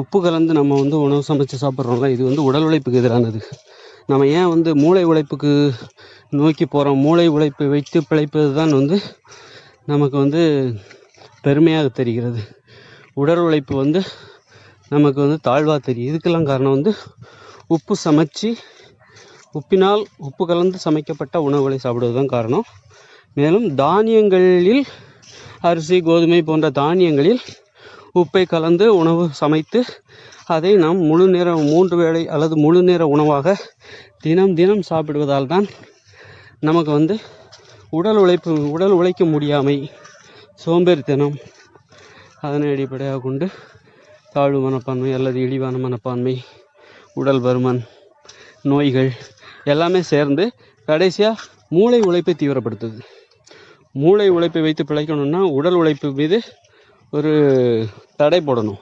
உப்பு கலந்து நம்ம உணவு சமைச்சு சாப்பிட்றோம்ல, இது உடல் உழைப்புக்கு எதிரானது. நம்ம ஏன் மூளை உழைப்புக்கு நோக்கி போகிறோம்? மூளை உழைப்பை வைத்து பிழைப்பது தான் நமக்கு பெருமையாக தெரிகிறது. உடல் உழைப்பு நமக்கு தாழ்வாக தெரியும். இதுக்கெல்லாம் காரணம் உப்பு சமைச்சு உப்பு கலந்து சமைக்கப்பட்ட உணவுகளை சாப்பிடுவது தான் காரணம். மேலும் தானியங்களில் அரிசி, கோதுமை போன்ற தானியங்களில் உப்பை கலந்து உணவு சமைத்து அதை நாம் முழு நேரம் 3 வேளை அல்லது முழு நேர உணவாக தினம் சாப்பிடுவதால் தான் நமக்கு உடல் உழைக்க முடியாமை, சோம்பேறித்தனம், அதனை அடிப்படையாக கொண்டு தாழ்வு மனப்பான்மை அல்லது இழிவான மனப்பான்மை, உடல் பருமன், நோய்கள் எல்லாமே சேர்ந்து கடைசியாக மூளை உழைப்பை தீவிரப்படுத்துது. மூளை உழைப்பை வைத்து பிழைக்கணும்னா உடல் உழைப்பு மீது ஒரு தடை போடணும்.